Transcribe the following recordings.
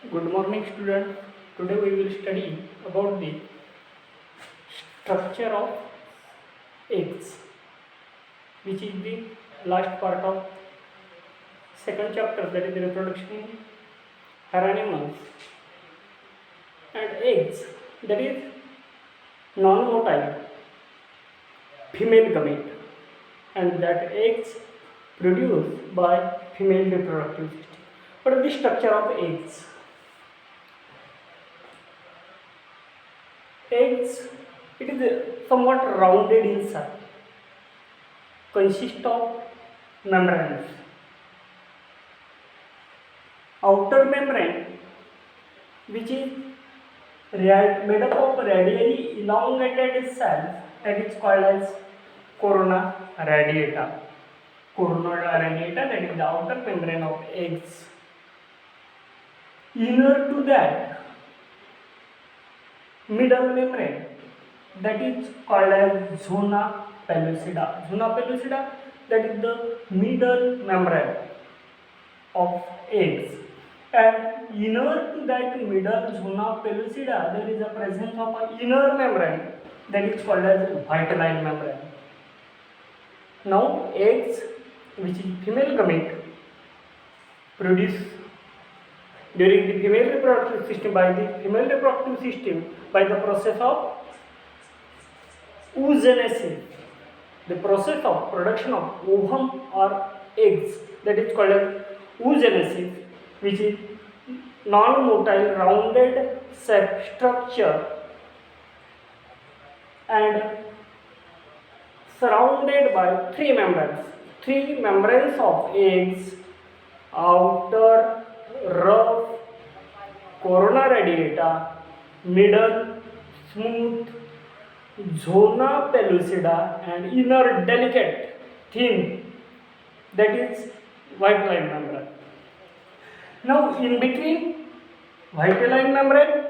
Good morning, student. Today we will study about the structure of eggs, which is the last part of second chapter, that is the reproduction in higher animals. And eggs, that is non-motile female gamete, and that eggs produced by female reproductive system. What is the structure of eggs? Eggs, it is somewhat rounded inside, consist of membranes. Outer membrane, which is made up of radially elongated cells, that is called as corona radiata. Corona radiata, that is the outer membrane of eggs. Inner to that, middle membrane, that is called as zona pellucida. Zona pellucida, that is the middle membrane of eggs. And inner to that middle zona pellucida, there is a presence of an inner membrane, that is called as vitelline membrane. Now eggs, which is female gamete, produced during the female reproductive system by the process of oogenesis, the process of production of ovum or eggs, that is called as oogenesis, which is non-motile rounded structure and surrounded by three membranes of eggs: outer rough corona radiata, middle smooth zona pellucida, and inner delicate thin, that is vitelline membrane. Now in between vitelline membrane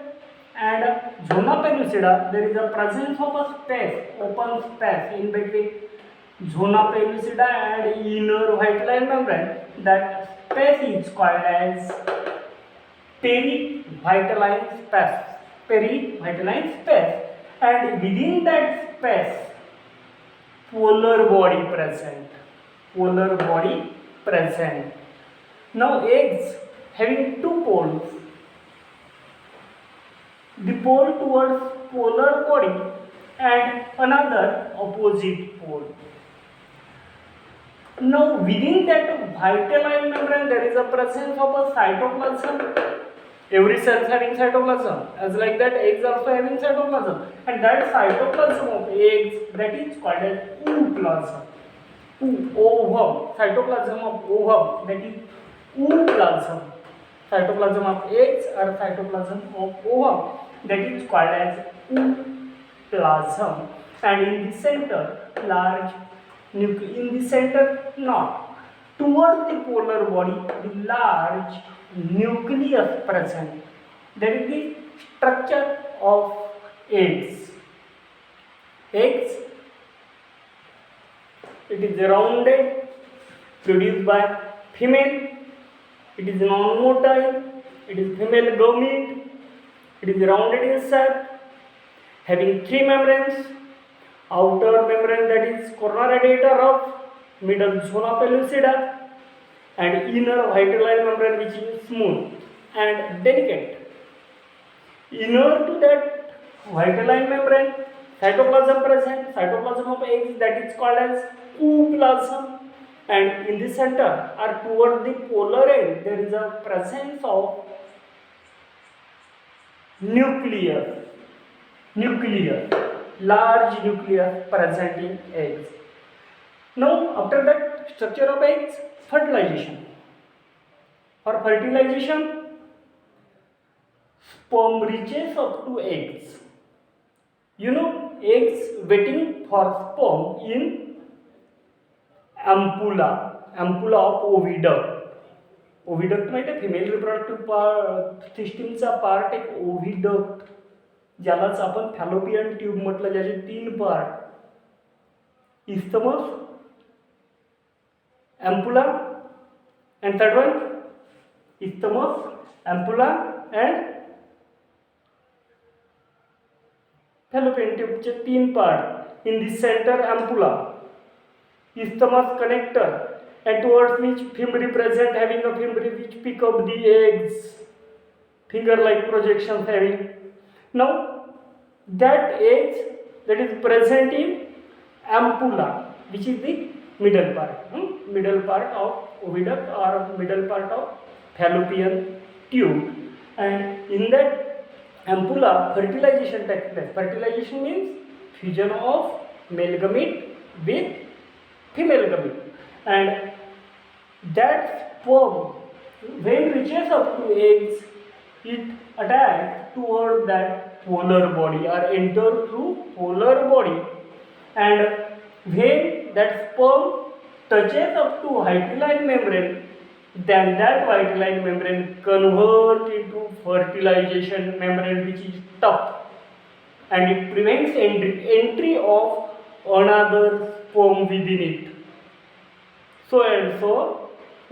and zona pellucida, there is a presence of a space, open space in between zona pellucida and inner vitelline membrane. That space is called as perivitelline space. And within that space, polar body present. Now eggs having two poles, the pole towards polar body and another opposite pole. Now within that vitelline membrane, there is a presence of a cytoplasm. Every cell is having cytoplasm. As like that, eggs also having cytoplasm. And that cytoplasm of eggs, that is called as ooplasm. Ovum. Cytoplasm of ovum, that is ooplasm. Cytoplasm of eggs or cytoplasm of ovum, that is called as ooplasm. And in the center, not toward the polar body, the large nucleus present. That is the structure of eggs. Eggs, it is rounded, produced by female. It is non-motile. It is female gamete. It is rounded in shape, having three membranes: outer membrane, that is corona radiata rough, middle zona pellucida, and inner vitelline membrane, which is smooth and delicate. Inner to that vitelline membrane, cytoplasm present, cytoplasm of eggs, that is called as ooplasm. And in the center or toward the polar end, there is a presence of nucleus, large nucleus present in eggs. Now after that structure of eggs, fertilization. For fertilization, sperm reaches up to eggs. Eggs waiting for sperm in ampulla of oviduct. ओव्हिडक्ट माहिती आहे, female reproductive सिस्टीमचा part एक ओव्हिडक्ट, ज्यालाच आपण fallopian tube म्हटलं, ज्याचे तीन part: isthmus, ampulla, and third one isthmus, ampulla, and fallopian ट्यूबचे 3 part. In the centre ampulla, isthmus connector, and towards which fimbriae present, having a fimbriae which pick up the eggs, finger like projections having. Now that eggs that is present in ampulla, which is the middle part, middle part of oviduct or middle part of fallopian tube, and in that ampulla fertilization takes place. Fertilization means fusion of male gamete with female gamete, and that sperm when reaches up to eggs, it attacks toward that polar body or enter through polar body, and when that sperm touches up to vitelline membrane, then that vitelline membrane convert into fertilization membrane, which is tough, and it prevents entry of another sperm within it. So and so,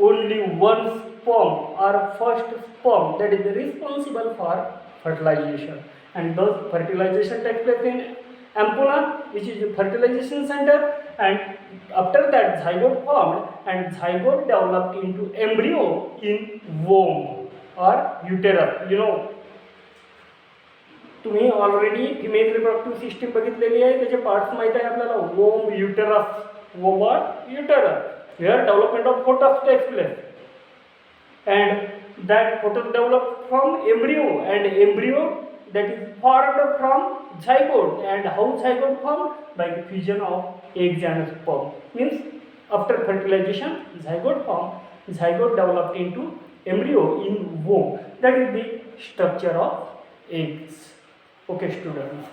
only one sperm or first sperm that is responsible for fertilization, and thus fertilization takes place in ampulla, which is the fertilization center, and after that zygote formed, and zygote developed into embryo in womb or uterus. तुम्ही already female reproductive system बघितलेली आहे, त्याचे parts माहीत आहे आपल्याला. वोम, uterus, वोम or uterus, where development of fetus takes place, and that fetus developed from embryo, and embryo that is formed from zygote. And how zygote formed? By the fusion of eggs and sperm. Means after fertilization, zygote formed, zygote developed into embryo in womb. That is the structure of eggs. Okay students.